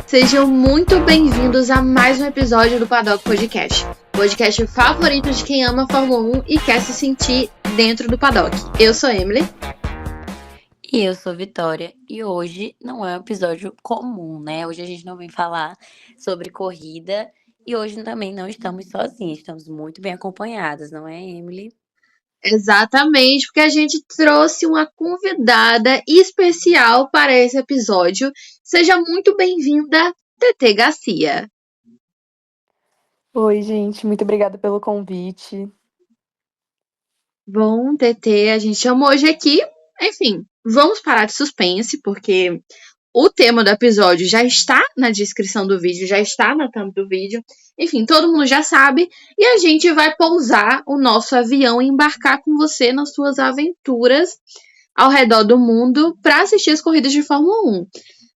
Sejam muito bem-vindos a mais um episódio do Paddock Podcast, podcast favorito de quem ama a Fórmula 1 e quer se sentir dentro do paddock. Eu sou Emily. E eu sou Vitória, e hoje não é um episódio comum, né? Hoje a gente não vem falar sobre corrida, e hoje também não estamos sozinhas, estamos muito bem acompanhadas, não é, Emily? Exatamente, porque a gente trouxe uma convidada especial para esse episódio. Seja muito bem-vinda, TT Garcia. Oi, gente, muito obrigada pelo convite. Bom, TT, a gente chamou hoje aqui. Enfim, vamos parar de suspense, porque o tema do episódio já está na descrição do vídeo, já está na thumb do vídeo. Enfim, todo mundo já sabe. E a gente vai pousar o nosso avião e embarcar com você nas suas aventuras ao redor do mundo para assistir as corridas de Fórmula 1.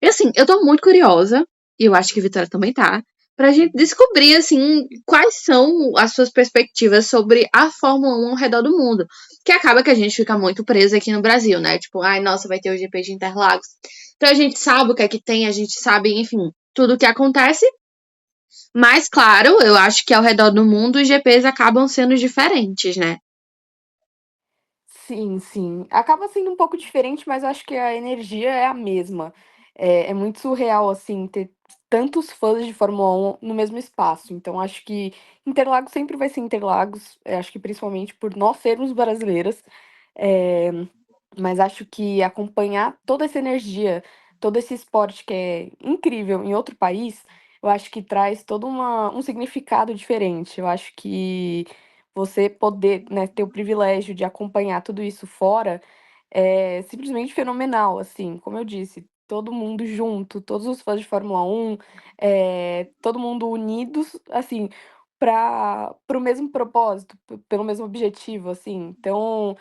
E assim, eu tô muito curiosa, e eu acho que a Vitória também tá, pra gente descobrir, assim, quais são as suas perspectivas sobre a Fórmula 1 ao redor do mundo. Que acaba que a gente fica muito preso aqui no Brasil, né? Tipo, ai, nossa, vai ter o GP de Interlagos. Então a gente sabe o que é que tem, a gente sabe, enfim, tudo o que acontece. Mas, claro, eu acho que ao redor do mundo os GPs acabam sendo diferentes, né? Sim, sim. Acaba sendo um pouco diferente, mas eu acho que a energia é a mesma. É muito surreal, assim, ter tantos fãs de Fórmula 1 no mesmo espaço. Então, acho que Interlagos sempre vai ser Interlagos. Acho que principalmente por nós sermos brasileiras. É, mas acho que acompanhar toda essa energia, todo esse esporte que é incrível em outro país, eu acho que traz todo um significado diferente. Eu acho que você poder, né, ter o privilégio de acompanhar tudo isso fora é simplesmente fenomenal, assim, como eu disse, todo mundo junto, todos os fãs de Fórmula 1, todo mundo unidos, assim, para o mesmo propósito, pelo mesmo objetivo, assim. Então,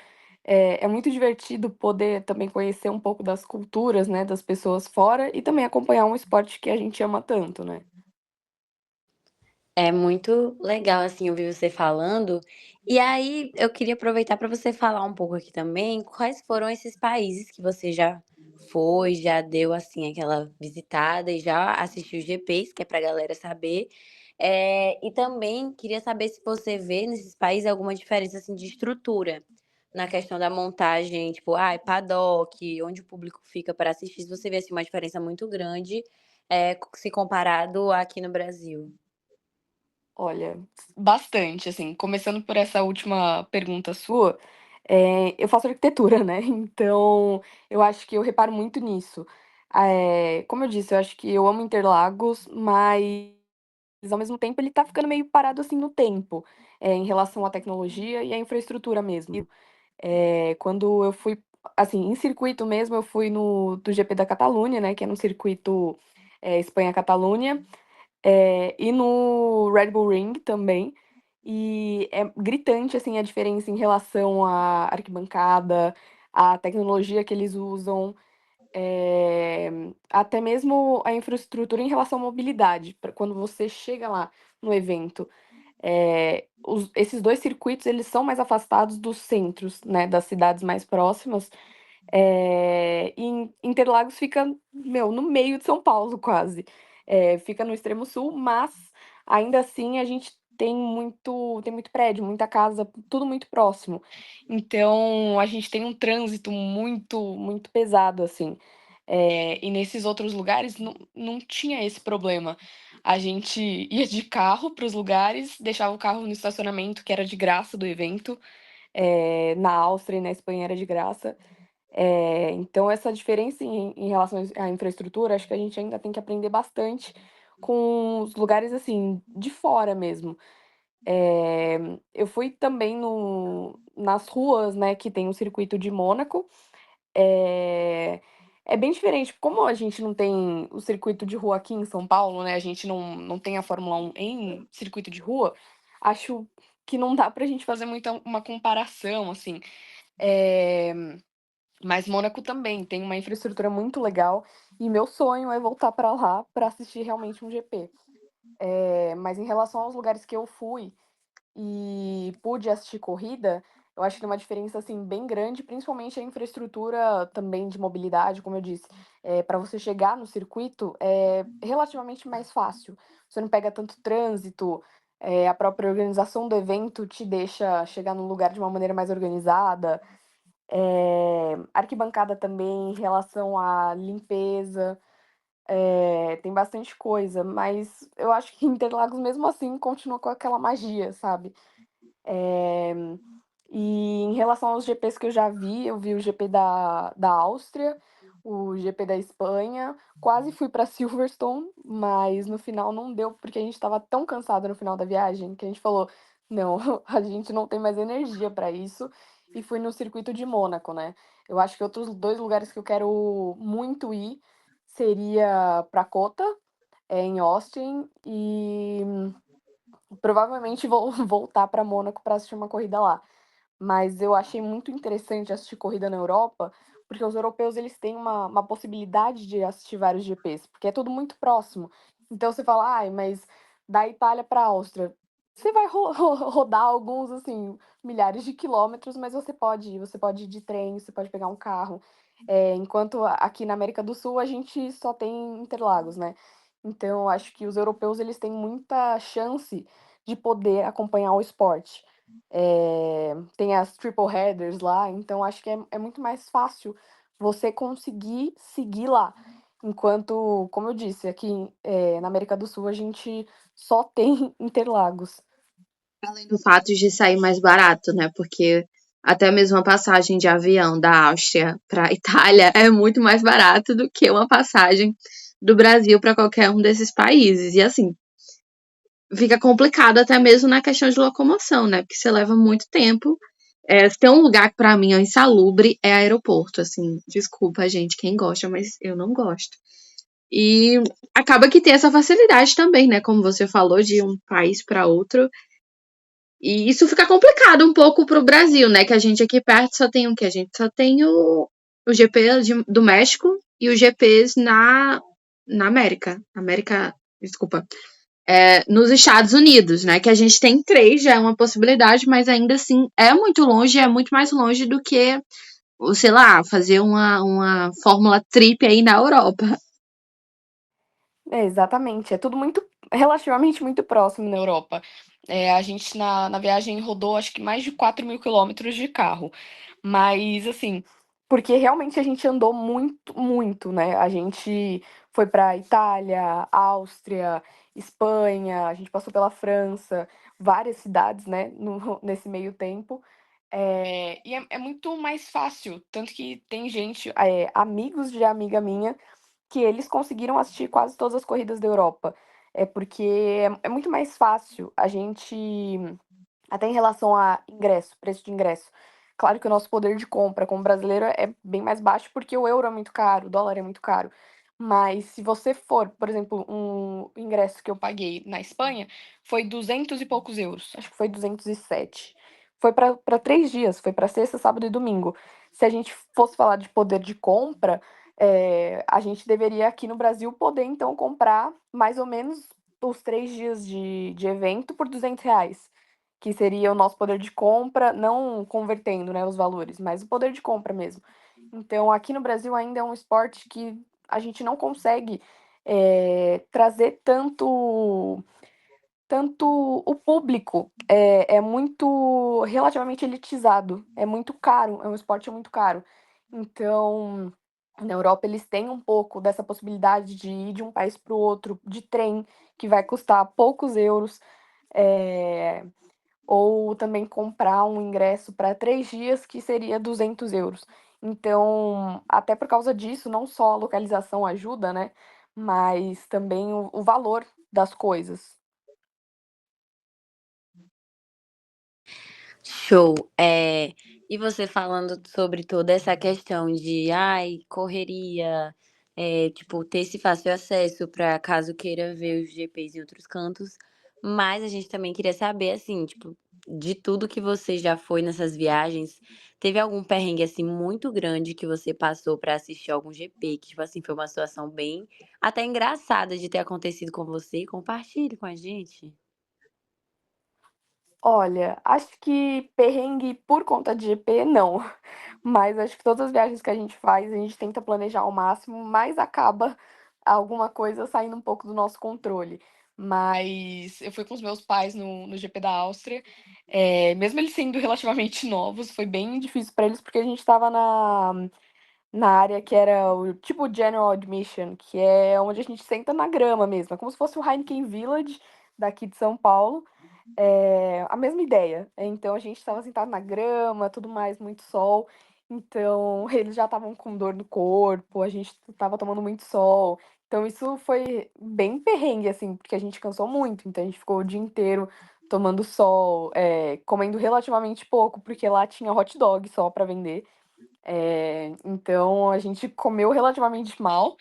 é muito divertido poder também conhecer um pouco das culturas, né, das pessoas fora e também acompanhar um esporte que a gente ama tanto, né. É muito legal, assim, ouvir você falando. E aí, eu queria aproveitar para você falar um pouco aqui também, quais foram esses países que você já foi, já deu, assim, aquela visitada e já assistiu os GPs, que é pra galera saber. E também queria saber se você vê nesses países alguma diferença, assim, de estrutura, na questão da montagem, tipo, paddock, onde o público fica para assistir, se você vê, assim, uma diferença muito grande, se comparado aqui no Brasil. Olha, bastante, assim, começando por essa última pergunta sua, eu faço arquitetura, né, então eu acho que eu reparo muito nisso. Como eu disse, eu acho que eu amo Interlagos, mas ao mesmo tempo ele tá ficando meio parado, assim, no tempo, em relação à tecnologia e à infraestrutura mesmo. Quando eu fui, assim, em circuito mesmo, eu fui no do GP da Catalunha, né, que é no circuito, Espanha-Catalunha, e no Red Bull Ring também. E é gritante, assim, a diferença em relação à arquibancada, à tecnologia que eles usam, até mesmo a infraestrutura em relação à mobilidade, pra quando você chega lá no evento. Esses 2 circuitos, eles são mais afastados dos centros, né, das cidades mais próximas. Interlagos fica, meu, no meio de São Paulo quase. Fica no extremo sul, mas ainda assim a gente tem muito prédio, muita casa, tudo muito próximo. Então a gente tem um trânsito muito pesado, assim. E nesses outros lugares não tinha esse problema. A gente ia de carro para os lugares, deixava o carro no estacionamento, que era de graça do evento. Na Áustria e na Espanha era de graça. Então essa diferença em relação à infraestrutura, acho que a gente ainda tem que aprender bastante com os lugares, assim, de fora mesmo. Eu fui também nas ruas, né, que tem o circuito de Mônaco. É é bem diferente, como a gente não tem o circuito de rua aqui em São Paulo, né, a gente não tem a Fórmula 1 em circuito de rua, acho que não dá pra gente fazer muita uma comparação, assim. Eh mas Mônaco também tem uma infraestrutura muito legal e meu sonho é voltar para lá para assistir realmente um GP. Mas em relação aos lugares que eu fui e pude assistir corrida, Eu acho que tem uma diferença, assim, bem grande, principalmente a infraestrutura também de mobilidade, como eu disse. Para você chegar no circuito é relativamente mais fácil. Você não pega tanto trânsito, a própria organização do evento te deixa chegar num lugar de uma maneira mais organizada. Arquibancada também em relação à limpeza, tem bastante coisa, mas eu acho que Interlagos mesmo assim continua com aquela magia, sabe. Eh, e em relação aos GPs que eu vi o GP da Áustria, o GP da Espanha, quase fui para Silverstone, mas no final não deu, porque a gente estava tão cansado no final da viagem, que a gente falou: "Não, a gente não tem mais energia para isso", e fui no circuito de Mônaco, né. Eu acho que outros 2 lugares que eu quero muito ir seria pra COTA, em Austin, e provavelmente vou voltar para Mônaco para assistir uma corrida lá. Mas eu achei muito interessante assistir corrida na Europa, porque os europeus eles têm uma possibilidade de assistir vários GPs, porque é tudo muito próximo. Então você fala: "Ai, mas da Itália para a Áustria", você vai rodar alguns, assim, milhares de quilômetros, mas você pode ir de trem, você pode pegar um carro. Enquanto aqui na América do Sul a gente só tem Interlagos, né. Então eu acho que os europeus eles têm muita chance de poder acompanhar o esporte. Tem as triple headers lá, então acho que é muito mais fácil você conseguir seguir lá. Enquanto, como eu disse, aqui, na América do Sul a gente só tem Interlagos. Além do fato de sair mais barato, né? Porque até mesmo a passagem de avião da Áustria para Itália é muito mais barato do que uma passagem do Brasil para qualquer um desses países. E assim, fica complicado até mesmo na questão de locomoção, né? Porque você leva muito tempo. Se tem um lugar que pra mim é insalubre, é aeroporto, assim. Desculpa, gente, quem gosta, mas eu não gosto. E acaba que tem essa facilidade também, né? Como você falou, de um país para outro. E isso fica complicado um pouco pro Brasil, né? Que a gente aqui perto só tem o quê? A gente só tem o GP do México e os GPs na América. América, desculpa. Nos Estados Unidos, né? Que a gente tem 3, já é uma possibilidade, mas ainda assim é muito longe, é muito mais longe do que, sei lá, fazer uma Fórmula Trip aí na Europa. É, exatamente. É tudo muito relativamente muito próximo na Europa. A gente na viagem rodou acho que mais de 4.000 quilômetros de carro. Mas assim, porque realmente a gente andou muito, muito, né? A gente foi para Itália, Áustria, Espanha, a gente passou pela França, várias cidades, né, nesse meio tempo. E é muito mais fácil, tanto que tem gente, amigos de amiga minha que eles conseguiram assistir quase todas as corridas da Europa. É porque é muito mais fácil a gente, até em relação a ingresso, preço de ingresso. Claro que o nosso poder de compra como brasileiro é bem mais baixo, porque o euro é muito caro, o dólar é muito caro. Mas se você for, por exemplo, um ingresso que eu paguei na Espanha foi 200 e poucos euros, acho que foi 207. Foi para 3 dias, foi para sexta, sábado e domingo. Se a gente fosse falar de poder de compra, a gente deveria aqui no Brasil poder então comprar mais ou menos os 3 dias de evento por R$ 200, que seria o nosso poder de compra, não convertendo, né, os valores, mas o poder de compra mesmo. Então, aqui no Brasil ainda é um esporte que a gente não consegue trazer tanto o público, é muito relativamente elitizado, é muito caro, é um esporte muito caro. Então, na Europa eles têm um pouco dessa possibilidade de ir de um país para o outro de trem, que vai custar poucos euros, eh, ou também comprar um ingresso para 3 dias, que seria 200 euros. Então, até por causa disso, não só a localização ajuda, né, mas também o valor das coisas. Show. E você falando sobre toda essa questão de, ai, correria, tipo, ter esse fácil acesso para caso queira ver os GPs em outros cantos, mas a gente também queria saber, assim, tipo, de tudo que você já foi nessas viagens, teve algum perrengue, assim, muito grande que você passou para assistir algum GP, que, tipo assim, foi uma situação bem até engraçada de ter acontecido com você? Compartilhe com a gente. Olha, acho que perrengue por conta de GP, não. Mas acho que todas as viagens que a gente faz, a gente tenta planejar ao máximo, mas acaba alguma coisa saindo um pouco do nosso controle. Mas eu fui com os meus pais no GP da Áustria. Mesmo eles sendo relativamente novos, foi bem difícil para eles, porque a gente estava na área que era o tipo General Admission, que é onde a gente senta na grama mesmo. É como se fosse o Heineken Village daqui de São Paulo. A mesma ideia. Então a gente estava sentado na grama, tudo mais, muito sol. Então eles já estavam com dor no corpo, a gente estava tomando muito sol. Então isso foi bem perrengue, assim, porque a gente cansou muito. Então a gente ficou o dia inteiro tomando sol, comendo relativamente pouco, porque lá tinha hot dog só para vender. Então a gente comeu relativamente mal,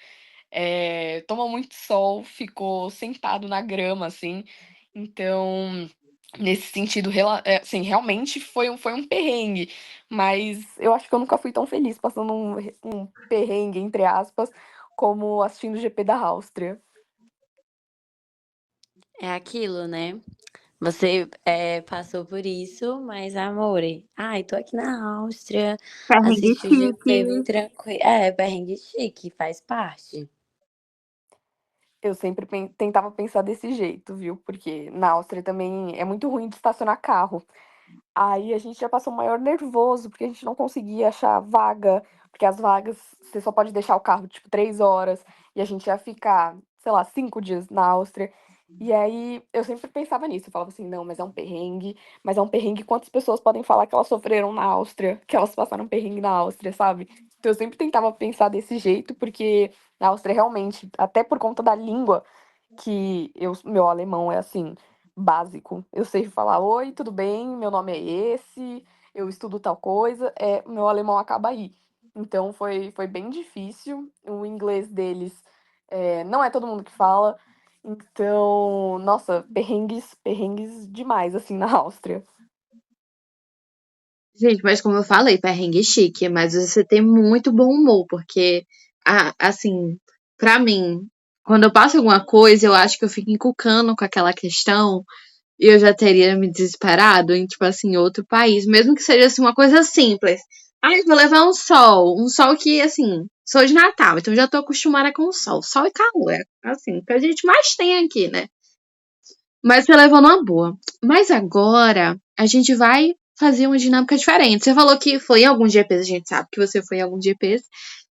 tomou muito sol, ficou sentado na grama, assim. Então, nesse sentido, assim, realmente foi um perrengue. Mas eu acho que eu nunca fui tão feliz passando um perrengue, entre aspas, como assistindo o GP da Áustria. É aquilo, né? Você passou por isso, mas amore, ai, tô aqui na Áustria, Perrengue assisti o chique. GP bem tranquilo. É, perrengue chique, faz parte. Eu sempre tentava pensar desse jeito, viu? Porque na Áustria também é muito ruim de estacionar carro. Aí a gente já passou o maior nervoso, porque a gente não conseguia achar vaga, porque as vagas você só pode deixar o carro tipo 3 horas, e a gente ia ficar, sei lá, 5 dias na Áustria. E aí eu sempre pensava nisso, eu falava assim, não, mas é um perrengue, quantas pessoas podem falar que elas sofreram na Áustria, que elas passaram perrengue na Áustria, sabe? Então eu sempre tentava pensar desse jeito, porque na Áustria realmente, até por conta da língua, que meu alemão é assim, básico. Eu sei falar, oi, tudo bem? Meu nome é esse, eu estudo tal coisa, meu alemão acaba aí. Então foi bem difícil. O inglês deles não é todo mundo que fala. Então, nossa, perrengues, perrengues demais, assim, na Áustria. Gente, mas como eu falei, perrengue chique, mas você tem muito bom humor, porque, assim, pra mim, quando eu passo alguma coisa, eu acho que eu fico encucando com aquela questão e eu já teria me desesperado em, tipo assim, outro país, mesmo que seja assim, uma coisa simples. Ai, vou levar um sol que, assim, sou de Natal, então já tô acostumada com o sol e calor, assim, o que a gente mais tem aqui, né? Mas você levou numa boa. Mas agora a gente vai fazer uma dinâmica diferente. Você falou que foi em alguns GPs, a gente sabe que você foi em alguns GPs.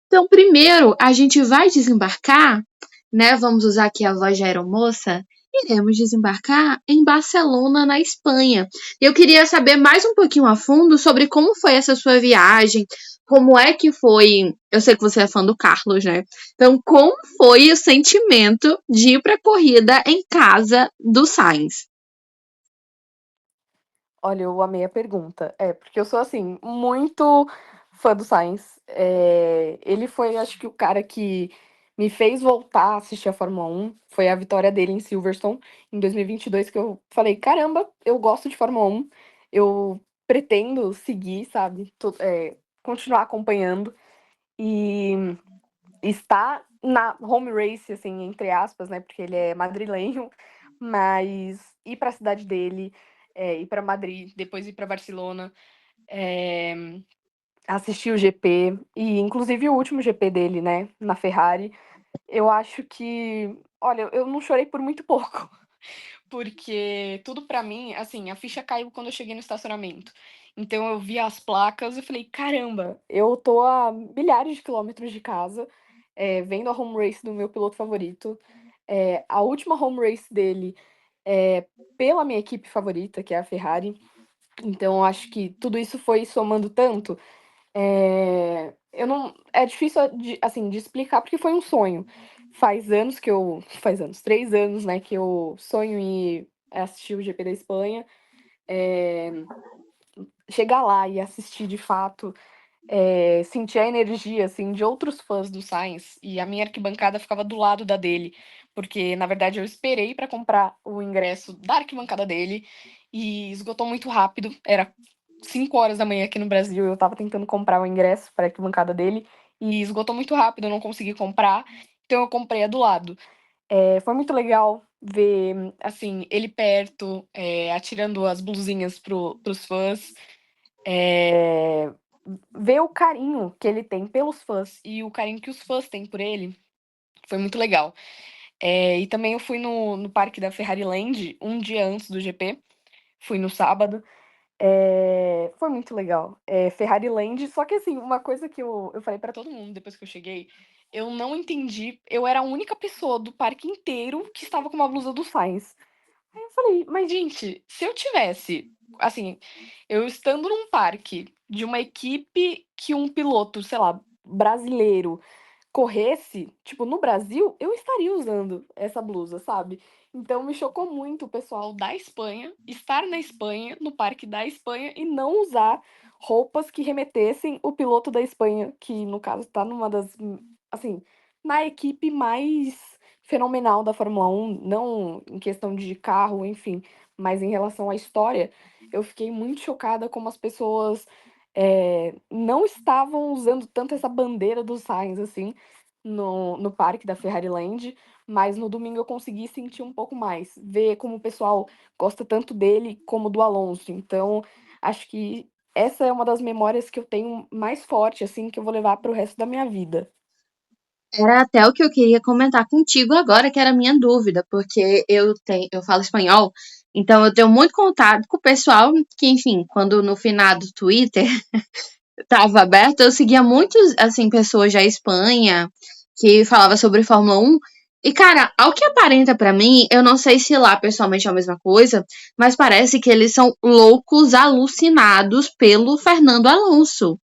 Então, primeiro, a gente vai desembarcar, né? Vamos usar aqui a voz de aeromoça. Iremos desembarcar em Barcelona, na Espanha. Eu queria saber mais um pouquinho a fundo sobre como foi essa sua viagem, como é que foi. Eu sei que você é fã do Carlos, né? Então, como foi o sentimento de ir para a corrida em casa do Sainz? Olha, eu amei a pergunta. Porque eu sou, assim, muito fã do Sainz. Ele foi, acho que, o cara que me fez voltar a assistir a Fórmula 1. Foi a vitória dele em Silverstone, em 2022, que eu falei: caramba, eu gosto de Fórmula 1. Eu pretendo seguir, sabe? Continuar acompanhando. E está na home race, assim, entre aspas, né? Porque ele é madrilenho, mas ir para a cidade dele, ir para Madrid, depois ir para Barcelona, é, assistir o GP, e inclusive o último GP dele, né? Na Ferrari, eu acho que. Olha, eu não chorei por muito pouco. Porque tudo pra mim, assim, a ficha caiu quando eu cheguei no estacionamento. Então eu vi as placas e falei: caramba, eu tô a milhares de quilômetros de casa, vendo a home race do meu piloto favorito. A última home race dele é pela minha equipe favorita, que é a Ferrari. Então eu acho que tudo isso foi somando tanto. Eu não. É difícil assim, de explicar, porque foi um sonho. Faz anos que eu. Faz anos, 3 anos, né, que eu sonho em assistir o GP da Espanha. Chegar lá e assistir de fato, sentir a energia, assim, de outros fãs do Sainz, e a minha arquibancada ficava do lado da dele, porque na verdade eu esperei para comprar o ingresso da arquibancada dele e esgotou muito rápido. Era 5 horas da manhã aqui no Brasil, eu estava tentando comprar o ingresso para a arquibancada dele e esgotou muito rápido, eu não consegui comprar, então eu comprei a do lado. Foi muito legal ver, assim, ele perto, atirando as blusinhas para os fãs, eh, ver o carinho que ele tem pelos fãs e o carinho que os fãs têm por ele, foi muito legal. E também eu fui no parque da Ferrari Land um dia antes do GP, fui no sábado. Foi muito legal. Ferrari Land, só que assim, uma coisa que eu falei pra todo mundo depois que eu cheguei, eu não entendi. Eu era a única pessoa do parque inteiro que estava com uma blusa do Sainz. Aí eu falei, mas gente, se eu tivesse, assim, eu estando num parque de uma equipe que um piloto, sei lá, brasileiro corresse, tipo, no Brasil, eu estaria usando essa blusa, sabe. Então me chocou muito o pessoal da Espanha estar na Espanha, no parque da Espanha, e não usar roupas que remetessem o piloto da Espanha, que no caso tá numa das assim, na equipe mais fenomenal da Fórmula 1, não em questão de carro, enfim, mas em relação à história, eu fiquei muito chocada como as pessoas, não estavam usando tanto essa bandeira do Sainz, assim, no parque da Ferrari Land, mas no domingo eu consegui sentir um pouco mais, ver como o pessoal gosta tanto dele como do Alonso. Então, acho que essa é uma das memórias que eu tenho mais forte, assim, que eu vou levar para o resto da minha vida. Era até o que eu queria comentar contigo agora, que era a minha dúvida, porque eu falo espanhol, então eu tenho muito contato com o pessoal que, enfim, quando no finado Twitter estava aberto, eu seguia muitos, assim, pessoas da Espanha que falava sobre Fórmula 1. E, cara, ao que aparenta pra mim, eu não sei se lá pessoalmente é a mesma coisa, mas parece que eles são loucos alucinados pelo Fernando Alonso.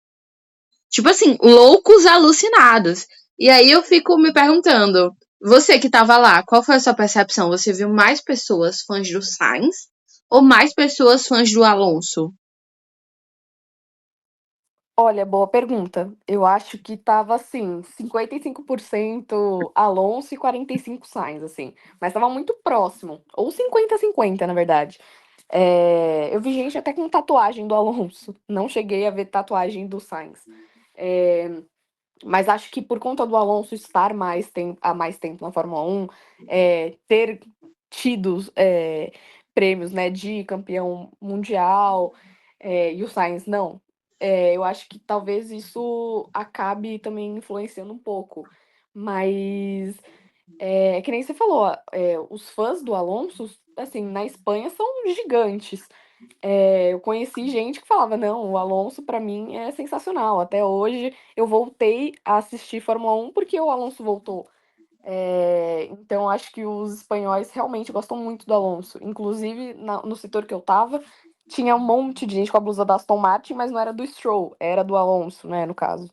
Tipo assim, loucos alucinados. E aí eu fico me perguntando, você que tava lá, qual foi a sua percepção? Você viu mais pessoas fãs do Sainz ou mais pessoas fãs do Alonso? Olha, boa pergunta. Eu acho que estava assim, 55% Alonso e 45 Sainz, assim, mas estava muito próximo, ou 50-50, na verdade. Eu vi gente até com tatuagem do Alonso, não cheguei a ver tatuagem do Sainz. Eh, mas acho que por conta do Alonso estar há mais tempo na Fórmula 1, ter tido prêmios, né, de campeão mundial, e o Sainz não, eu acho que talvez isso acabe também influenciando um pouco. Mas que nem você falou, os fãs do Alonso, assim, na Espanha são gigantes. Eu conheci gente que falava: "Não, o Alonso pra mim é sensacional". Até hoje eu voltei a assistir Fórmula 1 porque o Alonso voltou. Então acho que os espanhóis realmente gostam muito do Alonso. Inclusive no setor que eu estava, tinha um monte de gente com a blusa da Aston Martin, mas não era do Stroll, era do Alonso, né, no caso.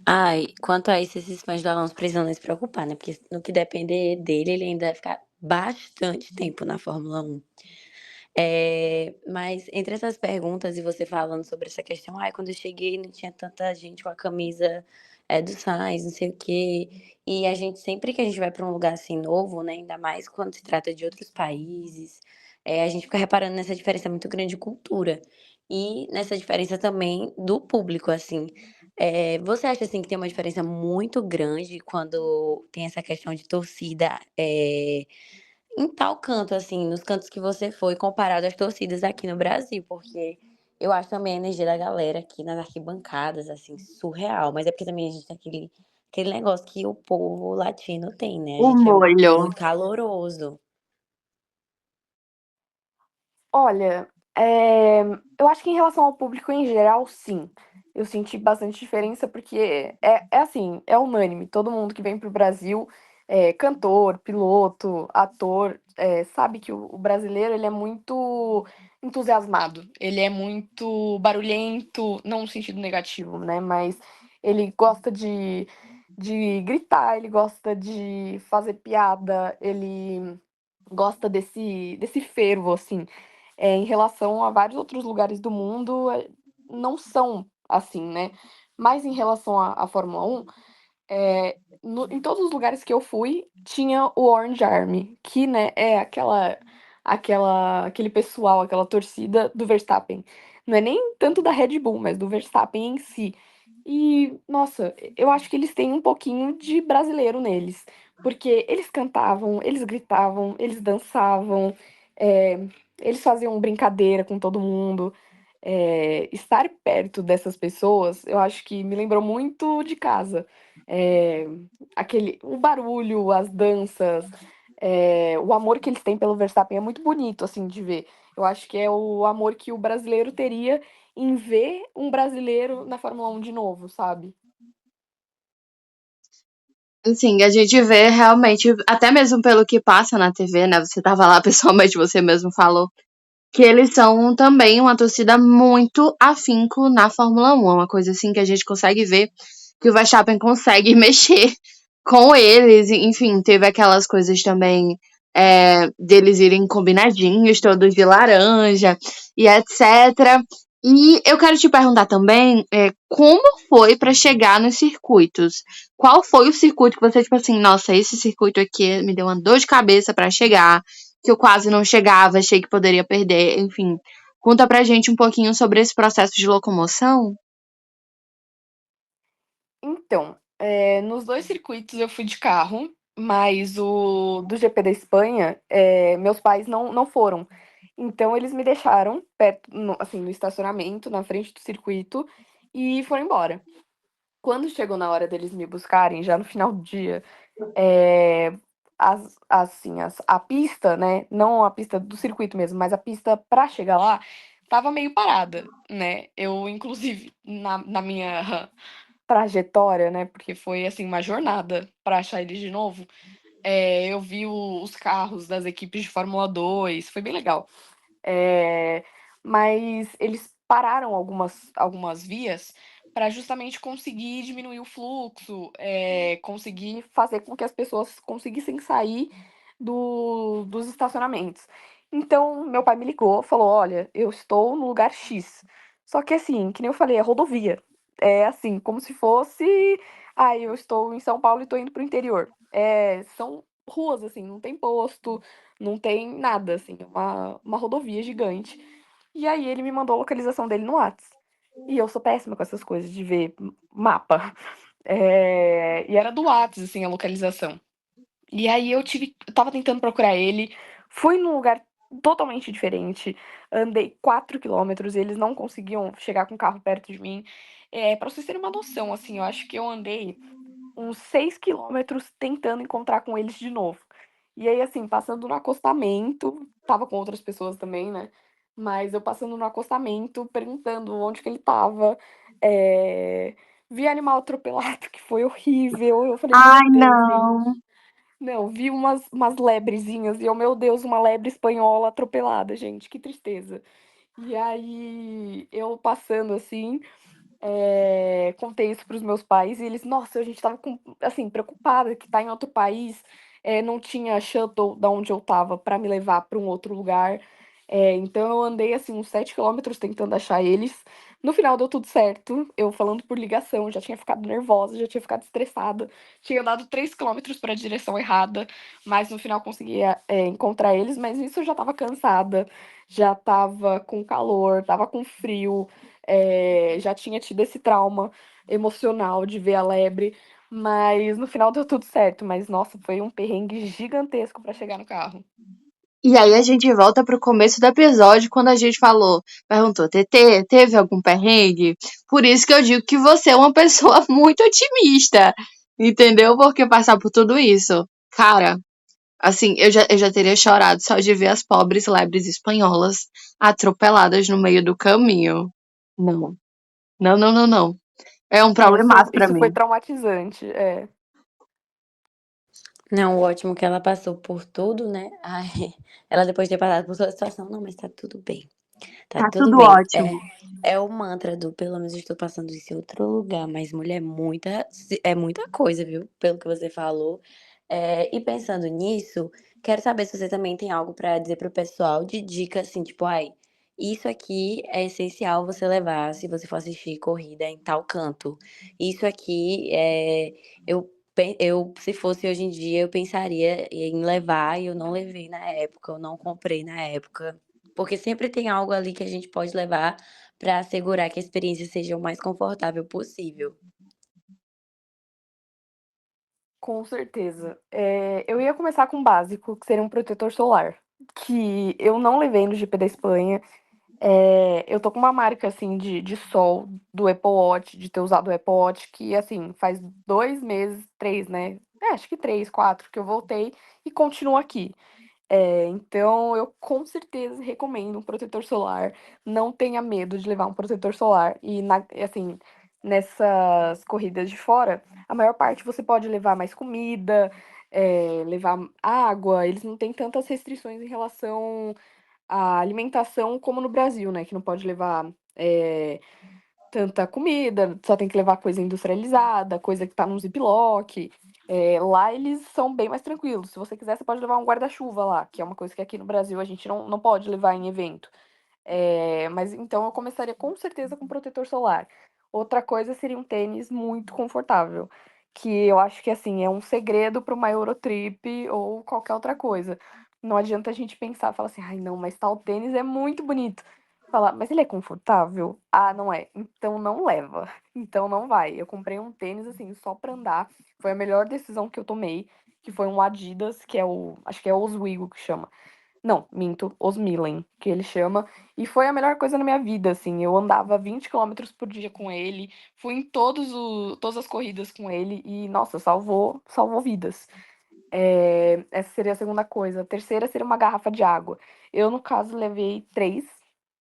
Ai, quanto a isso, esses fãs do Alonso precisam não se preocupar, né? Porque no que depender dele, ele ainda vai ficar bastante tempo na Fórmula 1. Mas entre essas perguntas e você falando sobre essa questão, ai, quando eu cheguei não tinha tanta gente com a camisa do Sainz, não sei o quê. E a gente, sempre que a gente vai para um lugar assim novo, né? Ainda mais quando se trata de outros países, a gente fica reparando nessa diferença muito grande de cultura. E nessa diferença também do público, assim. Você acha assim que tem uma diferença muito grande quando tem essa questão de torcida? Em tal canto, assim, nos cantos que você foi, comparado às torcidas aqui no Brasil, porque eu acho também a energia da galera aqui nas arquibancadas, assim, surreal. Mas é porque também a gente tem aquele negócio que o povo latino tem, né? A O gente é molho. muito caloroso. Olha, eu acho que em relação ao público em geral, sim. Eu senti bastante diferença porque é assim, é unânime. Todo mundo que vem para o Brasil, cantor, piloto, ator, sabe que o brasileiro ele é muito entusiasmado, ele é muito barulhento, não no sentido negativo, né? Mas ele gosta de gritar, ele gosta de fazer piada, ele gosta desse fervo, assim. Em relação a vários outros lugares do mundo, não são assim, né. Mas em relação à Fórmula 1, em todos os lugares que eu fui, tinha o Orange Army, que, né, é aquele pessoal, aquela torcida do Verstappen. Não é nem tanto da Red Bull, mas do Verstappen em si. E, nossa, eu acho que eles têm um pouquinho de brasileiro neles, porque eles cantavam, eles gritavam, eles dançavam, eh, eles faziam brincadeira com todo mundo. Estar perto dessas pessoas, eu acho que me lembrou muito de casa. Eh, o barulho, as danças, o amor que eles têm pelo Verstappen é muito bonito, assim, de ver. Eu acho que é o amor que o brasileiro teria em ver um brasileiro na Fórmula 1 de novo, sabe? Assim, a gente vê realmente, até mesmo pelo que passa na TV, né? Você tava lá pessoalmente, você mesmo falou, que eles são também uma torcida muito afinco na Fórmula 1. É uma coisa assim que a gente consegue ver que o Verstappen consegue mexer com eles. Enfim, teve aquelas coisas também deles irem combinadinhos, todos de laranja e etc. E eu quero te perguntar também como foi para chegar nos circuitos? Qual foi o circuito que você, tipo assim, nossa, esse circuito aqui me deu uma dor de cabeça para chegar, que eu quase não chegava, achei que poderia perder, enfim. Conta pra gente um pouquinho sobre esse processo de locomoção. Então, nos 2 circuitos eu fui de carro, mas o do GP da Espanha, meus pais não foram. Então eles me deixaram perto no estacionamento, na frente do circuito, e foram embora. Quando chegou na hora deles me buscarem, já no final do dia, eh, a pista, né, não a pista do circuito mesmo, mas a pista pra chegar lá, estava meio parada, né. Eu inclusive na minha trajetória, né, porque foi, assim, uma jornada pra achar eles de novo, eu vi os carros das equipes de Fórmula 2, foi bem legal. Eh, mas eles pararam algumas vias para justamente conseguir diminuir o fluxo, conseguir fazer com que as pessoas conseguissem sair dos estacionamentos. Então, meu pai me ligou, falou: "Olha, eu estou no lugar X". Só que assim, que nem eu falei, é rodovia. É assim, como se fosse: eu estou em São Paulo e estou indo para o interior". São ruas, assim, não tem posto, não tem nada, assim, é uma rodovia gigante. E aí ele me mandou a localização dele no Whats. E eu sou péssima com essas coisas de ver mapa. E era do Whats, assim, a localização. E aí eu estava tentando procurar ele, fui num lugar totalmente diferente, andei 4 quilômetros e eles não conseguiam chegar com o carro perto de mim. Pra vocês terem uma noção, assim, eu acho que eu andei uns 6 quilômetros tentando encontrar com eles de novo. E aí, assim, passando no acostamento, tava com outras pessoas também, né, mas eu passando no acostamento, perguntando onde que ele estava, vi animal atropelado, que foi horrível, eu falei: "Meu Ai, Deus, não. gente". Não, vi umas lebrezinhas e eu: "Meu Deus, uma lebre espanhola atropelada, gente, que tristeza". E aí, eu passando assim, contei isso para os meus pais e eles: "Nossa, a gente estava assim, preocupada que tá em outro país, não tinha shuttle da onde eu estava para me levar para um outro lugar". Então eu andei, assim, uns 7 quilômetros tentando achar eles. No final deu tudo certo, eu falando por ligação, já tinha ficado nervosa, já tinha ficado estressada, tinha dado 3 quilômetros para a direção errada, mas no final consegui encontrar eles, mas nisso eu já estava cansada, já estava com calor, estava com frio. Já tinha tido esse trauma emocional de ver a lebre, mas no final deu tudo certo. Mas nossa, foi um perrengue gigantesco para chegar no carro. E aí a gente volta pro começo do episódio, quando a gente perguntou, TT, teve algum perrengue? Por isso que eu digo que você é uma pessoa muito otimista, entendeu? Porque passar por tudo isso, cara, assim, eu já teria chorado só de ver as pobres lebres espanholas atropeladas no meio do caminho. Não, não, não, não, não. É um É, problemaço pra isso foi mim. traumatizante. É. Não, o ótimo é que ela passou por tudo, né? Ai, ela depois de ter passado por toda a situação, não, mas tá tudo bem. Tá Tá tudo tudo bem. ótimo. É o mantra do pelo menos estou passando isso em outro lugar, mas mulher, é muita coisa, viu? Pelo que você falou. E pensando nisso, quero saber se você também tem algo pra dizer pro pessoal de dica, assim, tipo, ai, isso aqui é essencial você levar se você for assistir corrida em tal canto. Isso aqui se fosse hoje em dia, eu pensaria em levar e eu não levei na época, eu não comprei na época. porque sempre tem algo ali que a gente pode levar para assegurar que a experiência seja o mais confortável possível. Com certeza. Eu ia começar com o básico, que seria um protetor solar, que eu não levei no GP da Espanha. Eu tô com uma marca, assim, de sol do Apple Watch, de ter usado o Apple Watch, que, assim, faz 2 meses, 3, né? Acho que 3, 4 que eu voltei e continuo aqui. Então eu com certeza recomendo um protetor solar. Não tenha medo de levar um protetor solar. Assim, nessas corridas de fora, a maior parte você pode levar mais comida, levar água. Eles não têm tantas restrições em relação à alimentação como no Brasil, né? Que não pode levar tanta comida, só tem que levar coisa industrializada, coisa que tá num ziplock. Lá eles são bem mais tranquilos. Se você quiser, você pode levar um guarda-chuva lá, que é uma coisa que aqui no Brasil a gente não pode levar em evento. Mas então eu começaria com certeza com protetor solar. Outra coisa seria um tênis muito confortável, que eu acho que assim é um segredo para uma Eurotrip ou qualquer outra coisa. Não adianta a gente pensar, falar assim, ai não, mas tal tênis é muito bonito. Falar, mas ele é confortável? Ah, não é. Então não leva. Então não vai. Eu comprei um tênis assim só para andar. Foi a melhor decisão que eu tomei, que foi um Adidas, que é acho que é Oswego que chama. Não, minto, Osmilen, que ele chama. E foi a melhor coisa na minha vida, assim. Eu andava 20 km por dia com ele, fui em todas as corridas com ele e, nossa, salvou vidas. Essa seria a segunda coisa. A terceira seria uma garrafa de água. Eu, no caso, levei três.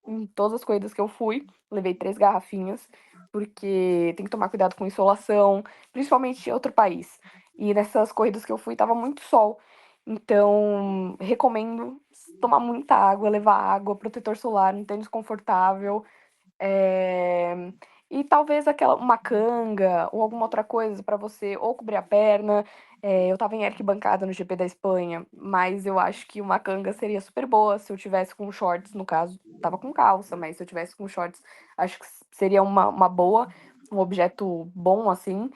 Em todas as corridas que eu fui, levei 3 garrafinhas, porque tem que tomar cuidado com insolação, principalmente em outro país. E nessas corridas que eu fui, tava muito sol. Então, recomendo tomar muita água, levar água, protetor solar, um tênis confortável. Eh, e talvez uma canga ou alguma outra coisa para você ou cobrir a perna. Eu estava em arquibancada no GP da Espanha, mas eu acho que uma canga seria super boa se eu tivesse com shorts, no caso, tava com calça, mas se eu tivesse com shorts, acho que seria uma boa, um objeto bom assim.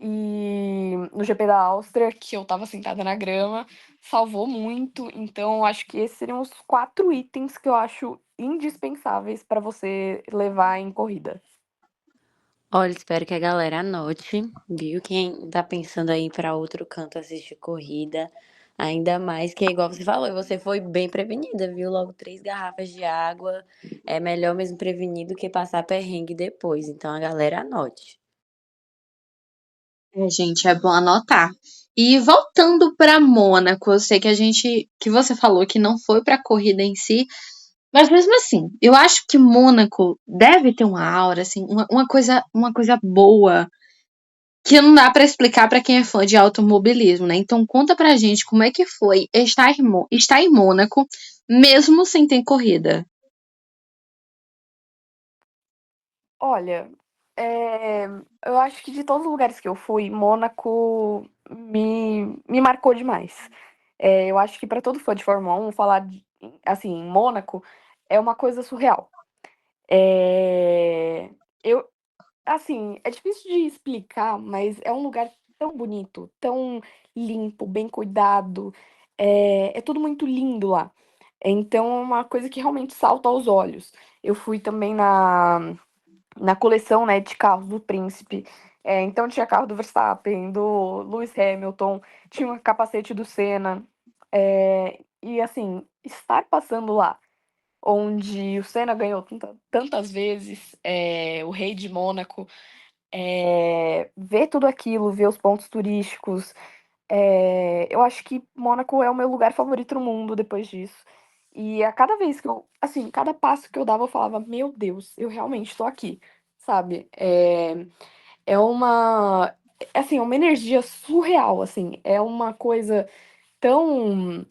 E no GP da Áustria, que eu estava sentada na grama, salvou muito. Então, acho que esses seriam os 4 itens que eu acho indispensáveis para você levar em corrida. Olha, espero que a galera anote, viu? Quem tá pensando aí ir pra outro canto assistir corrida, ainda mais que é igual você falou, e você foi bem prevenida, viu? Logo 3 garrafas de água, é melhor mesmo prevenir do que passar perrengue depois. Então a galera anote. Gente, é bom anotar. E voltando para Mônaco, eu sei que você falou que não foi para a corrida em si, mas mesmo assim, eu acho que Mônaco deve ter uma aura, assim, uma coisa boa que não dá para explicar para quem é fã de automobilismo, né? Então conta pra gente como é que foi estar em Mônaco, mesmo sem ter corrida. Olha, eu acho que de todos os lugares que eu fui, Mônaco me marcou demais. Eu acho que para todo fã de Fórmula 1, falar assim, em Mônaco é uma coisa surreal. Eh, eu Assim, é difícil de explicar, mas é um lugar tão bonito, tão limpo, bem cuidado, é tudo muito lindo lá. Então é uma coisa que realmente salta aos olhos. Eu fui também na coleção, né, de carros do Príncipe, então tinha carro do Verstappen, do Lewis Hamilton, tinha o capacete do Senna, e assim, estar passando lá onde o Senna ganhou tantas vezes, o rei de Mônaco, ver tudo aquilo, ver os pontos turísticos, eu acho que Mônaco é o meu lugar favorito no mundo depois disso. E a cada vez que assim, cada passo que eu dava, eu falava: "Meu Deus, eu realmente estou aqui", sabe. É uma assim, é uma energia surreal, assim, é uma coisa tão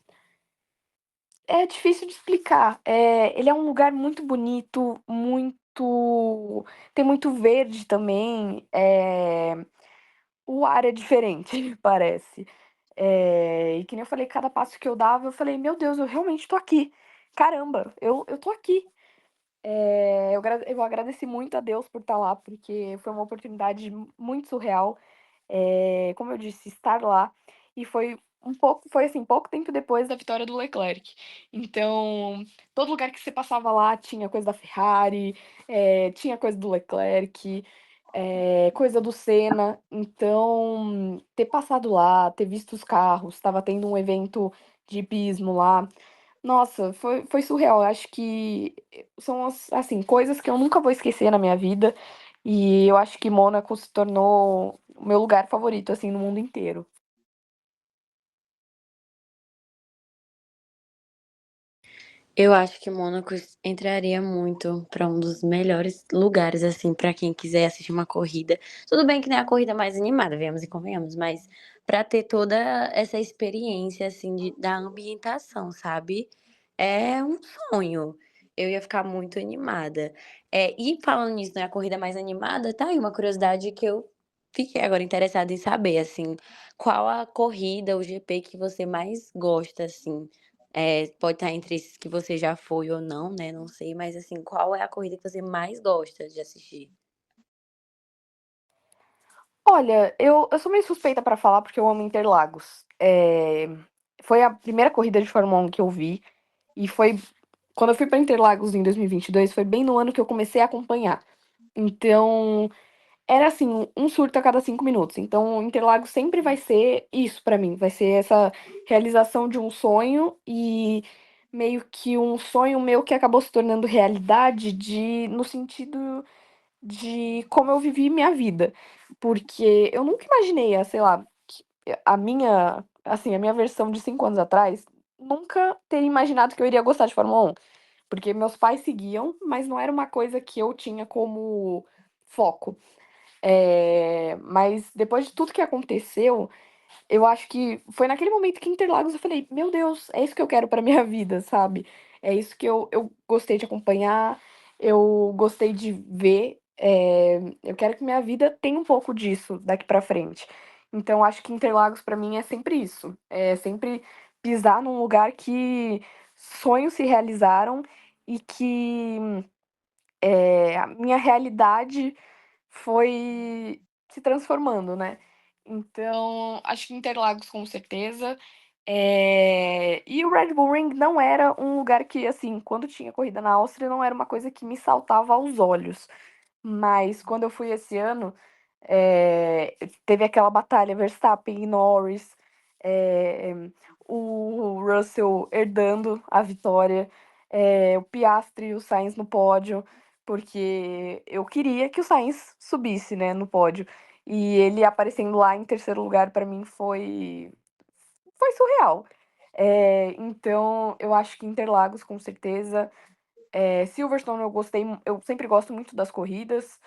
é difícil de explicar. Ele é um lugar muito bonito, muito tem muito verde também, o ar é diferente, parece. E que nem eu falei, cada passo que eu dava, eu falei: "Meu Deus, eu realmente tô aqui. Caramba, eu tô aqui". Eu agradeci muito a Deus por estar lá, porque foi uma oportunidade muito surreal. Como eu disse, estar lá e foi foi assim, pouco tempo depois da vitória do Leclerc. Então, todo lugar que você passava lá tinha coisa da Ferrari, tinha coisa do Leclerc, coisa do Senna. Então, ter passado lá, ter visto os carros, estava tendo um evento de hipismo lá. Nossa, foi surreal. Eu acho que são assim, coisas que eu nunca vou esquecer na minha vida. E eu acho que Mônaco se tornou o meu lugar favorito, assim, no mundo inteiro. Eu acho que Mônaco entraria muito para um dos melhores lugares, assim, para quem quiser assistir uma corrida. Tudo bem que não é a corrida mais animada, venhamos e convenhamos, mas para ter toda essa experiência, assim, da ambientação, sabe? É um sonho. Eu ia ficar muito animada. E falando nisso, não é a corrida mais animada, tá aí uma curiosidade que eu fiquei agora interessada em saber, assim, qual a corrida, o GP que você mais gosta, assim? Pode estar entre esses que você já foi ou não, né, não sei, mas assim, qual é a corrida que você mais gosta de assistir? Olha, eu sou meio suspeita pra falar, porque eu amo Interlagos. Foi a primeira corrida de Fórmula 1 que eu vi, e foi quando eu fui pra Interlagos em 2022, foi bem no ano que eu comecei a acompanhar. Então, era assim, um surto a cada 5 minutos. Então, Interlagos sempre vai ser isso pra mim, vai ser essa realização de um sonho e meio que um sonho meu que acabou se tornando realidade no sentido de como eu vivi minha vida. Porque eu nunca imaginei, sei lá, a minha versão de 5 anos atrás, nunca teria imaginado que eu iria gostar de Fórmula 1. Porque meus pais seguiam, mas não era uma coisa que eu tinha como foco. Mas depois de tudo que aconteceu, eu acho que foi naquele momento que Interlagos eu falei: "Meu Deus, é isso que eu quero pra minha vida", sabe. É isso que eu gostei de acompanhar, eu gostei de ver, eu quero que minha vida tenha um pouco disso daqui pra frente. Então acho que Interlagos pra mim é sempre isso, é sempre pisar num lugar que sonhos se realizaram e que, a minha realidade foi se transformando, né. Então, acho que Interlagos com certeza. E o Red Bull Ring não era um lugar que, assim, quando tinha corrida na Áustria, não era uma coisa que me saltava aos olhos. Mas quando eu fui esse ano, teve aquela batalha Verstappen e Norris, eh, o Russell herdando a vitória, o Piastri e o Sainz no pódio, porque eu queria que o Sainz subisse, né, no pódio. E ele aparecendo lá em terceiro lugar para mim foi surreal. Então eu acho que Interlagos com certeza. Silverstone eu sempre gosto muito das corridas.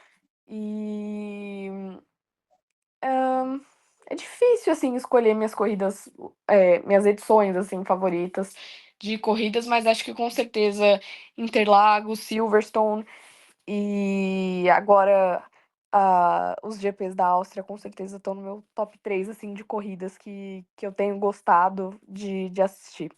E, é difícil, assim, escolher minhas corridas, minhas edições, assim, favoritas de corridas, mas acho que com certeza Interlagos, Silverstone e agora, os GPs da Áustria com certeza estão no meu top 3 assim, de corridas que eu tenho gostado de assistir.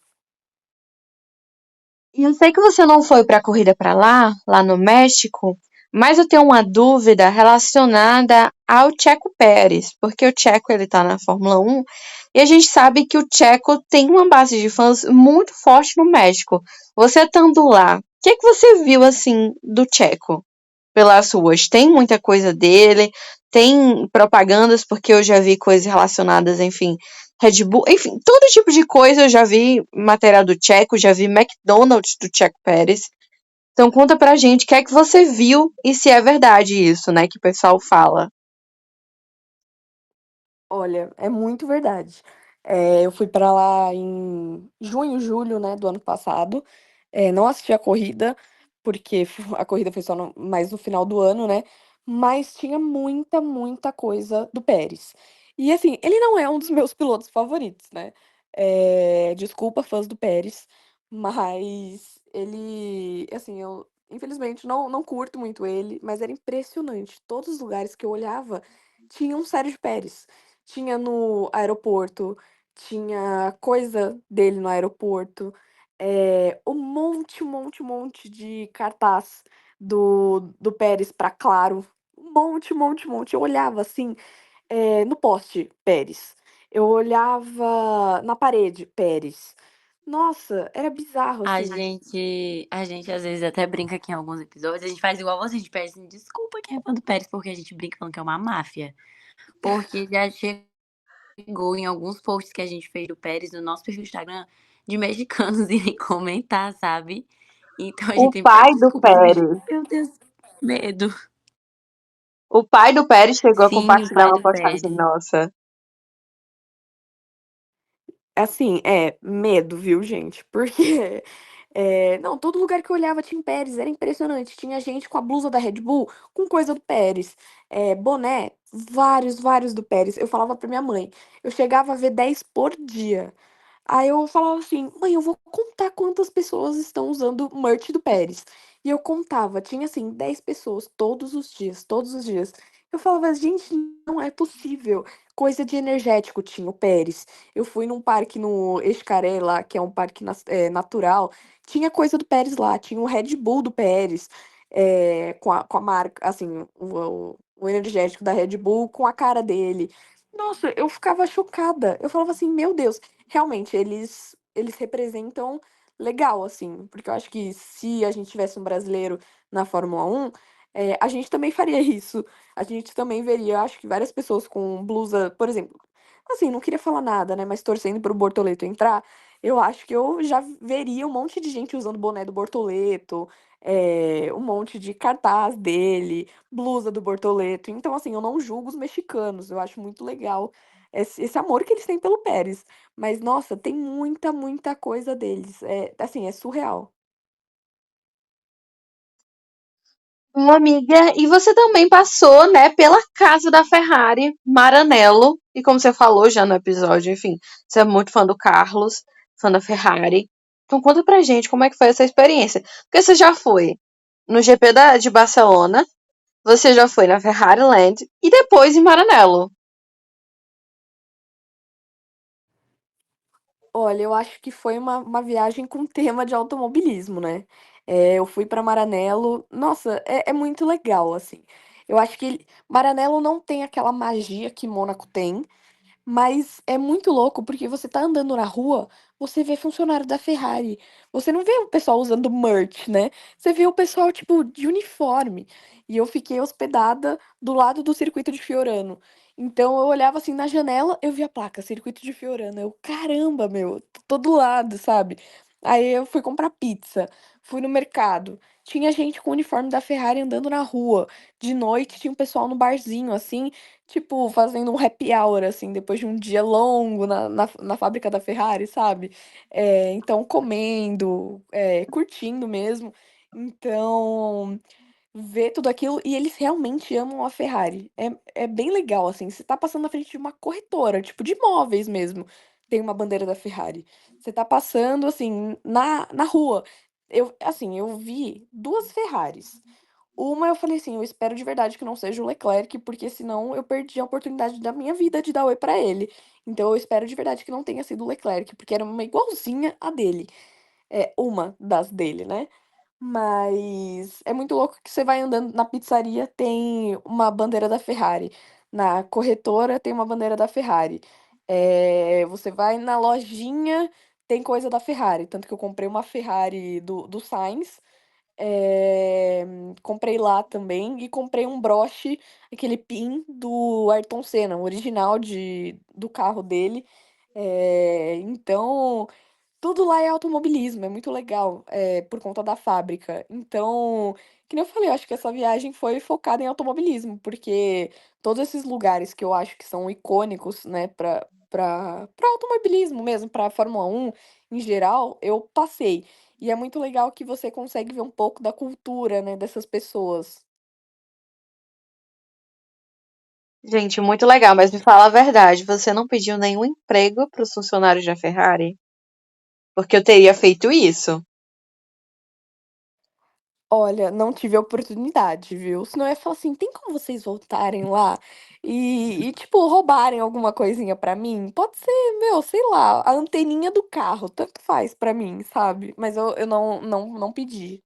E eu sei que você não foi para a corrida para lá no México, mas eu tenho uma dúvida relacionada ao Checo Pérez, porque o Checo ele tá na Fórmula 1 e a gente sabe que o Checo tem uma base de fãs muito forte no México. Você estando lá, o que você viu assim do Checo pelas ruas? Tem muita coisa dele, tem propagandas, porque eu já vi coisas relacionadas, enfim, Red Bull, enfim, todo tipo de coisa eu já vi material do Checo, já vi McDonald's do Checo Pérez. Então conta pra gente o que é que você viu e se é verdade isso, né, que o pessoal fala. Olha, é muito verdade. Eu fui pra lá em junho, julho, né, do ano passado. Não assisti a corrida, porque a corrida foi só mais no final do ano, né? Mas tinha muita, muita coisa do Pérez. E assim, ele não é um dos meus pilotos favoritos, né? Desculpa, fãs do Pérez, mas ele, assim, eu infelizmente não curto muito ele, mas era impressionante. Todos os lugares que eu olhava tinha um Sérgio Pérez. Tinha no aeroporto, tinha coisa dele no aeroporto, um monte, um monte, um monte de cartaz do Pérez pra Claro, um monte, um monte, um monte. Eu olhava assim, no poste Pérez. Eu olhava na parede, Pérez. Nossa, era bizarro, A assim. gente, a gente às vezes até brinca aqui em alguns episódios, a gente faz igual você, a gente pede assim, desculpa quem é fã do Pérez, porque a gente brinca falando que é uma máfia. Porque já chegou em alguns posts que a gente fez do Pérez no nosso perfil do Instagram de mexicanos irem comentar, sabe? Então a O gente tem que pedir pai do desculpa, assim, Pérez. meu Deus, medo. O pai do Pérez chegou a Sim, o compartilhar pai uma do postagem Pérez. nossa. Assim, medo, viu, gente? Porque, não, todo lugar que eu olhava tinha Pérez, era impressionante. Tinha gente com a blusa da Red Bull, com coisa do Pérez. Boné, vários, vários do Pérez. Eu falava pra minha mãe, eu chegava a ver 10 por dia. Aí eu falava assim, mãe, eu vou contar quantas pessoas estão usando merch do Pérez. E eu contava, tinha assim, 10 pessoas todos os dias, todos os dias. Eu falava, gente, não é possível. Coisa de energético tinha o Pérez. Eu fui num parque no Xcaré lá, que é um parque natural. Tinha coisa do Pérez lá, tinha o Red Bull do Pérez, com a marca, assim, o energético da Red Bull com a cara dele. Nossa, eu ficava chocada. Eu falava assim, meu Deus, realmente, eles representam legal, assim, porque eu acho que se a gente tivesse um brasileiro na Fórmula 1, a gente também faria isso. A gente também veria, eu acho que várias pessoas com blusa, por exemplo, assim, não queria falar nada, né, mas torcendo pro Bortoleto entrar, eu acho que eu já veria um monte de gente usando boné do Bortoleto, um monte de cartaz dele, blusa do Bortoleto. Então, assim, eu não julgo os mexicanos, eu acho muito legal esse amor que eles têm pelo Pérez. Mas, nossa, tem muita, muita coisa deles. Assim, é surreal. Uma amiga, e você também passou, né, pela casa da Ferrari, Maranello, e como você falou já no episódio, enfim, você é muito fã do Carlos, fã da Ferrari. Então conta pra gente como é que foi essa experiência. Porque você já foi no GP de Barcelona, você já foi na Ferrari Land e depois em Maranello. Olha, eu acho que foi uma viagem com tema de automobilismo, né? Eu fui para Maranello. Nossa, é muito legal, assim. Eu acho que Maranello não tem aquela magia que Mônaco tem. Mas é muito louco, porque você tá andando na rua, você vê funcionário da Ferrari. Você não vê o pessoal usando merch, né? Você vê o pessoal, tipo, de uniforme. E eu fiquei hospedada do lado do circuito de Fiorano. Então eu olhava assim na janela, eu via a placa, circuito de Fiorano. Eu, caramba, meu, tô do lado, sabe? Aí eu fui comprar pizza, fui no mercado. Tinha gente com o uniforme da Ferrari andando na rua. De noite tinha um pessoal no barzinho, assim, tipo, fazendo um happy hour, assim, depois de um dia longo na fábrica da Ferrari, sabe? Então, comendo, curtindo mesmo. Então, ver tudo aquilo. E eles realmente amam a Ferrari. É bem legal, assim. Você tá passando na frente de uma corretora, tipo, de imóveis mesmo. Tem uma bandeira da Ferrari. Você tá passando, assim, na rua. Eu vi duas Ferraris. Uma eu falei assim, eu espero de verdade que não seja o Leclerc, porque senão eu perdi a oportunidade da minha vida de dar oi pra ele. Então eu espero de verdade que não tenha sido o Leclerc, porque era uma igualzinha a dele. Uma das dele, né? Mas é muito louco que você vai andando na pizzaria, tem uma bandeira da Ferrari. Na corretora tem uma bandeira da Ferrari. Você vai na lojinha, tem coisa da Ferrari. Tanto que eu comprei uma Ferrari do Sainz. Eh, Comprei lá também e comprei um broche, aquele pin do Ayrton Senna, o original do carro dele. Então, tudo lá é automobilismo, é muito legal, por conta da fábrica. Então, que nem eu falei, eu acho que essa viagem foi focada em automobilismo, porque todos esses lugares que eu acho que são icônicos, né, para automobilismo mesmo, para Fórmula 1 em geral, eu passei. E é muito legal que você consegue ver um pouco da cultura, né, dessas pessoas. Gente, muito legal, mas me fala a verdade, você não pediu nenhum emprego para os funcionários da Ferrari? Porque eu teria feito isso. Olha, não tive a oportunidade, viu? Senão eu ia falar assim: tem como vocês voltarem lá tipo, roubarem alguma coisinha pra mim? Pode ser, meu, sei lá, a anteninha do carro, tanto faz pra mim, sabe? Mas eu não pedi.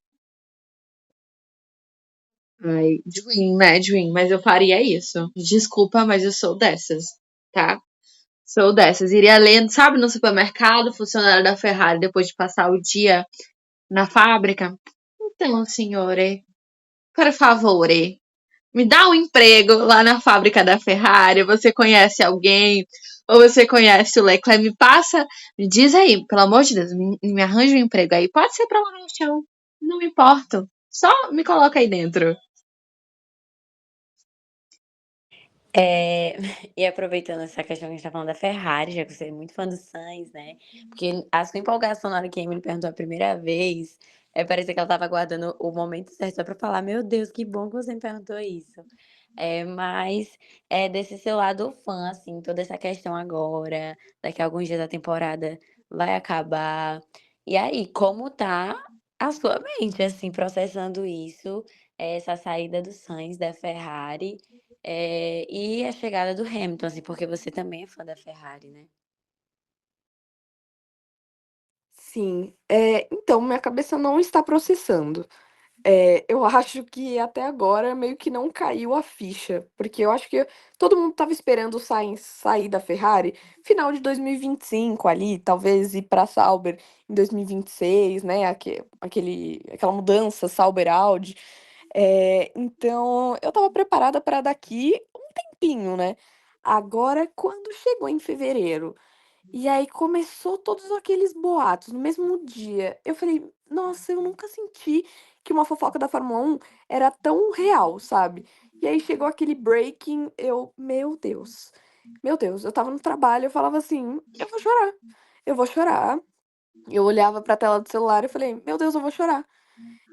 Ai, Dream, né, Dream? Mas eu faria isso. Desculpa, mas eu sou dessas, tá? Sou dessas. Iria lendo, sabe, no supermercado, funcionário da Ferrari, depois de passar o dia na fábrica. Então, senhore, por favore, me dá um emprego lá na fábrica da Ferrari. Você conhece alguém? Ou você conhece o Leclerc? Me passa, me diz aí, pelo amor de Deus, me arranja um emprego aí. Pode ser pra lavar o chão, não me importo. Só me coloca aí dentro. É, e aproveitando essa questão que a gente tá falando da Ferrari, já que você é muito fã do Sainz, né? Porque a sua empolgação na hora que a Emily perguntou a primeira vez, parecia que ela tava aguardando o momento certo só pra falar, meu Deus, que bom que você me perguntou isso. Mas desse seu lado fã, assim, toda essa questão agora, daqui a alguns dias da temporada vai acabar. E aí, como tá a sua mente, assim, processando isso, essa saída do Sainz da Ferrari? E a chegada do Hamilton, assim, porque você também é fã da Ferrari, né? Sim, então minha cabeça não está processando. Eu acho que até agora meio que não caiu a ficha, porque eu acho que todo mundo estava esperando o Sainz sair da Ferrari final de 2025 ali, talvez ir para Sauber em 2026, né? Aquela mudança Sauber-Audi. Então eu estava preparada para daqui um tempinho, né? Agora, quando chegou em fevereiro. E aí começou todos aqueles boatos no mesmo dia. Eu falei, nossa, eu nunca senti que uma fofoca da Fórmula 1 era tão real, sabe? E aí chegou aquele breaking, meu Deus, eu tava no trabalho, eu falava assim, eu vou chorar, eu vou chorar. Eu olhava pra tela do celular e falei, meu Deus, eu vou chorar.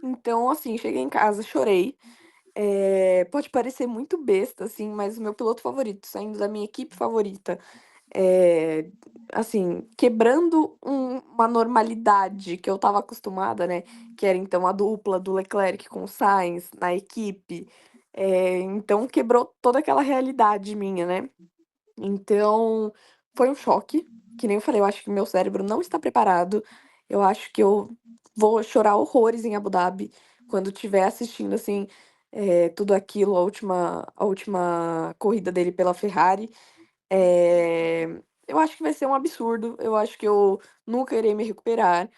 Então, assim, cheguei em casa, chorei. Pode parecer muito besta, assim, mas o meu piloto favorito, saindo da minha equipe favorita, eh, assim, quebrando uma normalidade que eu estava acostumada, né, que era então a dupla do Leclerc com o Sainz na equipe, então quebrou toda aquela realidade minha, né. Então, foi um choque, que nem eu falei, eu acho que meu cérebro não está preparado, eu acho que eu vou chorar horrores em Abu Dhabi, quando estiver assistindo, assim, tudo aquilo, a última corrida dele pela Ferrari. Eu acho que vai ser um absurdo, eu acho que eu nunca irei me recuperar,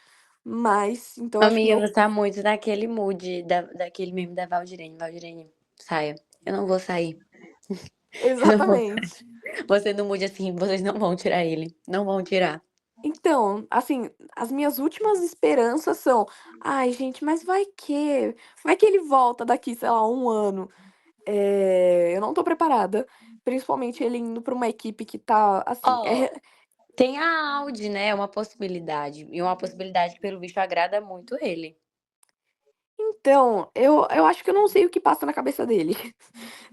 mas então acho que Amiga, meu você tá muito naquele mood daquele meme da Valdirene. Valdirene, saia. Eu não vou sair. Eu não vou. exatamente. Você no mood assim, vocês não vão tirar ele. Não vão tirar. Então, assim, as minhas últimas esperanças são: "Ai gente, mas vai que ele volta daqui, sei lá, um ano". Eu não tô preparada, principalmente ele indo pra uma equipe que tá, assim, Ó, tem a Audi, né? Uma possibilidade. E uma possibilidade que, pelo visto, agrada muito ele. então, eu acho que eu não sei o que passa na cabeça dele,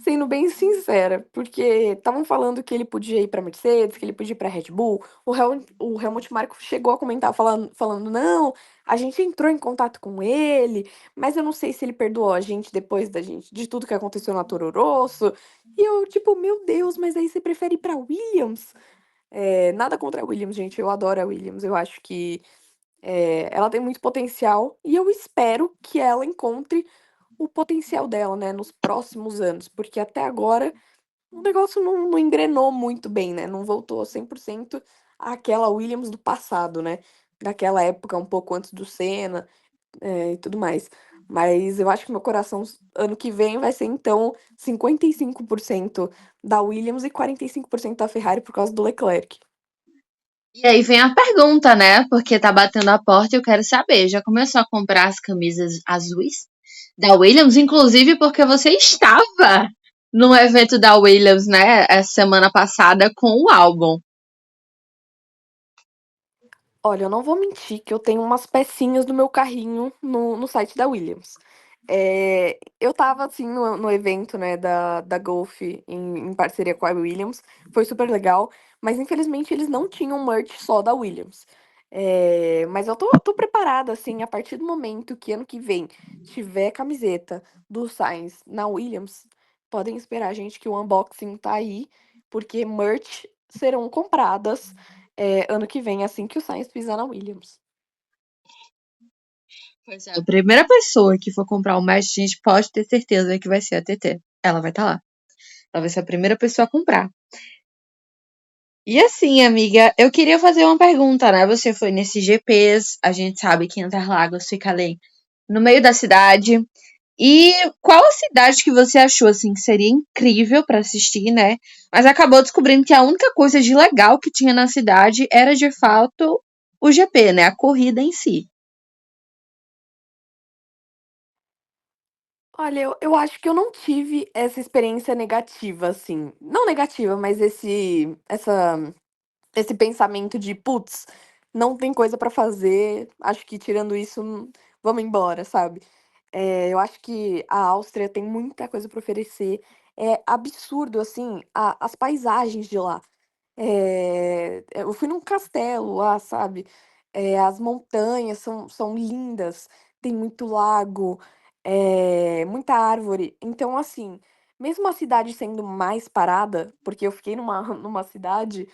sendo bem sincera, porque estavam falando que ele podia ir pra Mercedes, que ele podia ir pra Red Bull, o Helmut Marko chegou a comentar falando: "Não, a gente entrou em contato com ele, mas eu não sei se ele perdoou a gente depois de tudo que aconteceu na Toro Rosso", e eu tipo: "Meu Deus, mas aí você prefere ir pra Williams?". Nada contra a Williams, gente, eu adoro a Williams, eu acho que ela tem muito potencial e eu espero que ela encontre o potencial dela, né, nos próximos anos, porque até agora o negócio não engrenou muito bem, né, não voltou 100% àquela Williams do passado, né, daquela época um pouco antes do Senna, e tudo mais. Mas eu acho que meu coração ano que vem vai ser então 55% da Williams e 45% da Ferrari por causa do Leclerc. E aí vem a pergunta, né? Porque tá batendo a porta e eu quero saber. Já começou a comprar as camisas azuis da Williams? Inclusive porque você estava num evento da Williams, né? Essa semana passada com o álbum. Olha, eu não vou mentir que eu tenho umas pecinhas do meu carrinho no site da Williams. Eu estava assim no evento, né, da Golf em parceria com a Williams, foi super legal, mas infelizmente eles não tinham merch só da Williams. Mas eu tô preparada, assim, a partir do momento que ano que vem tiver camiseta do Sainz na Williams, podem esperar, gente, que o unboxing tá aí, porque merch serão compradas ano que vem, assim que o Sainz pisar na Williams. Pois é, a primeira pessoa que for comprar o match, a gente pode ter certeza que vai ser a TT. Ela vai estar lá. Ela vai ser a primeira pessoa a comprar. E assim, amiga, eu queria fazer uma pergunta, né? Você foi nesses GPs, a gente sabe que Interlagos fica ali no meio da cidade. E qual a cidade que você achou assim que seria incrível pra assistir, né? Mas acabou descobrindo que a única coisa de legal que tinha na cidade era de fato o GP, né? A corrida em si. Olha, eu acho que eu não tive essa experiência negativa, assim. Não negativa, mas esse pensamento de, putz, não tem coisa pra fazer, acho que tirando isso, vamos embora, sabe? Eu acho que a Áustria tem muita coisa pra oferecer. É absurdo, assim, as paisagens de lá. Eu fui num castelo lá, sabe? As montanhas são lindas, tem muito lago, muita árvore. Então, assim, mesmo a cidade sendo mais parada, porque eu fiquei numa, numa cidade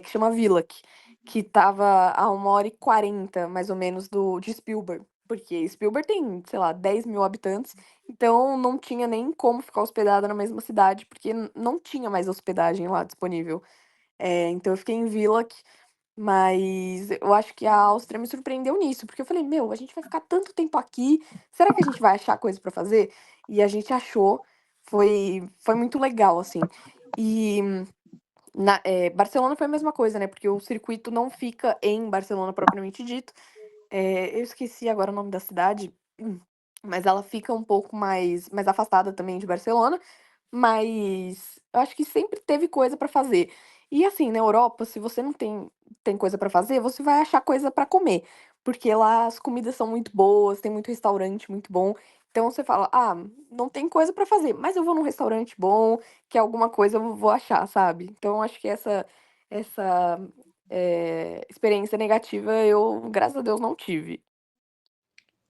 que chama Villach, que estava a 1h40, mais ou menos, de Spielberg. Porque Spielberg tem, sei lá, 10 mil habitantes, então não tinha nem como ficar hospedada na mesma cidade, porque não tinha mais hospedagem lá disponível. Então eu fiquei em Villach, mas eu acho que a Áustria me surpreendeu nisso, porque eu falei, meu, a gente vai ficar tanto tempo aqui, será que a gente vai achar coisa pra fazer? E a gente achou, foi muito legal, assim. E Barcelona foi a mesma coisa, né? Porque o circuito não fica em Barcelona propriamente dito. Eu esqueci agora o nome da cidade, mas ela fica um pouco mais afastada também de Barcelona. Mas eu acho que sempre teve coisa pra fazer. E assim, na Europa, se você não tem coisa pra fazer, você vai achar coisa pra comer, porque lá as comidas são muito boas, tem muito restaurante muito bom. Então você fala: "Ah, não tem coisa pra fazer, mas eu vou num restaurante bom, que alguma coisa eu vou achar", sabe. Então eu acho que essa experiência negativa eu, graças a Deus, não tive.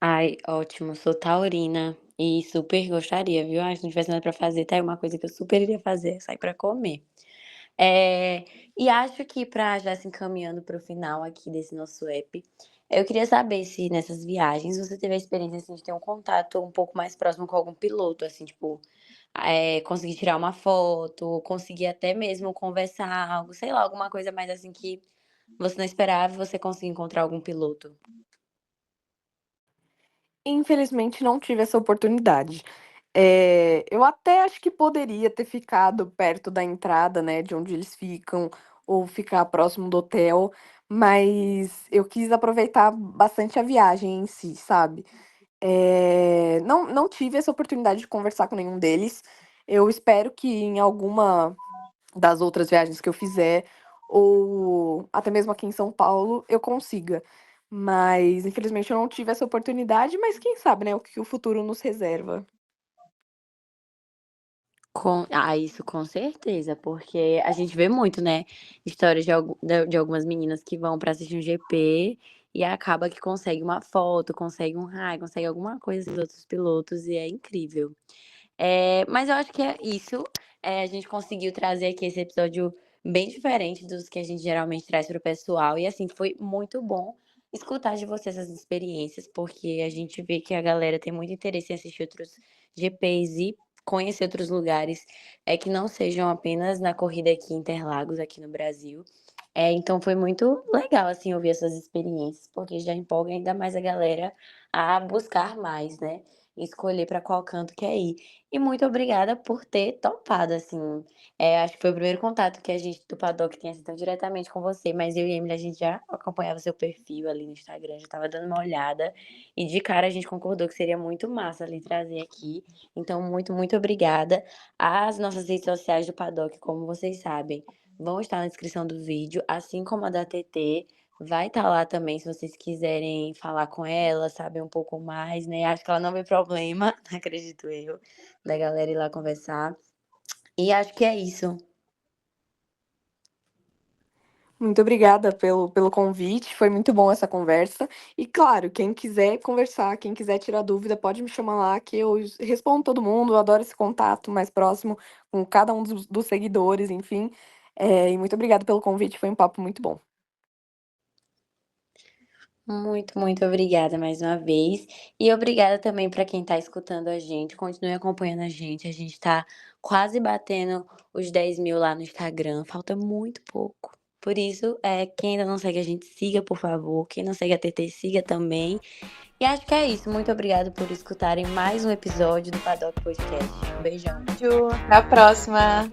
Ai, ótimo, sou taurina e super gostaria, viu? Ai, se não tivesse nada pra fazer, tá aí uma coisa que eu super iria fazer, sair pra comer. Eh, e acho que pra já se encaminhando para o final aqui desse nosso app, eu queria saber se nessas viagens você teve a experiência, assim, de ter um contato um pouco mais próximo com algum piloto, assim, tipo, conseguir tirar uma foto, conseguir até mesmo conversar, algo, sei lá, alguma coisa mais assim que você não esperava e você conseguir encontrar algum piloto. Infelizmente não tive essa oportunidade. Eu até acho que poderia ter ficado perto da entrada, né, de onde eles ficam, ou ficar próximo do hotel, mas eu quis aproveitar bastante a viagem em si, sabe. Não tive essa oportunidade de conversar com nenhum deles. Eu espero que em alguma das outras viagens que eu fizer, ou até mesmo aqui em São Paulo, eu consiga. Mas infelizmente eu não tive essa oportunidade, mas quem sabe, né, o que o futuro nos reserva. Isso com certeza, porque a gente vê muito, né, histórias de algumas meninas que vão pra assistir um GP e acaba que consegue uma foto, consegue um raio, consegue alguma coisa dos outros pilotos e é incrível. Mas eu acho que é isso. A gente conseguiu trazer aqui esse episódio bem diferente dos que a gente geralmente traz para o pessoal. E assim, foi muito bom escutar de você essas experiências, porque a gente vê que a galera tem muito interesse em assistir outros GPs e conhecer outros lugares que não sejam apenas na corrida aqui em Interlagos, aqui no Brasil. Então foi muito legal, assim, ouvir essas experiências, porque já empolga ainda mais a galera a buscar mais, né? E escolher para qual canto quer ir. E muito obrigada por ter topado, assim. Acho que foi o primeiro contato que a gente do Paddock tinha assim, tão diretamente com você, mas eu e a Emily, a gente já acompanhava seu perfil ali no Instagram, já estava dando uma olhada. E de cara a gente concordou que seria muito massa ali trazer aqui. Então, muito, muito obrigada. As nossas redes sociais do Paddock, como vocês sabem, vão estar na descrição do vídeo, assim como a da TT. Vai estar lá também, se vocês quiserem falar com ela, saber um pouco mais, né? Acho que ela não vê problema, acredito eu, da galera ir lá conversar. E acho que é isso. Muito obrigada pelo convite, foi muito bom essa conversa. E claro, quem quiser conversar, quem quiser tirar dúvida, pode me chamar lá, que eu respondo todo mundo. Eu adoro esse contato mais próximo com cada um dos seguidores, enfim. E muito obrigada pelo convite, foi um papo muito bom. Muito, muito obrigada mais uma vez. E obrigada também para quem está escutando a gente. Continue acompanhando a gente. A gente está quase batendo os 10 mil lá no Instagram. Falta muito pouco. Por isso, quem ainda não segue a gente, siga, por favor. Quem não segue a TT, siga também. E acho que é isso. Muito obrigada por escutarem mais um episódio do Paddock Podcast. Um beijão. Ju, até a próxima.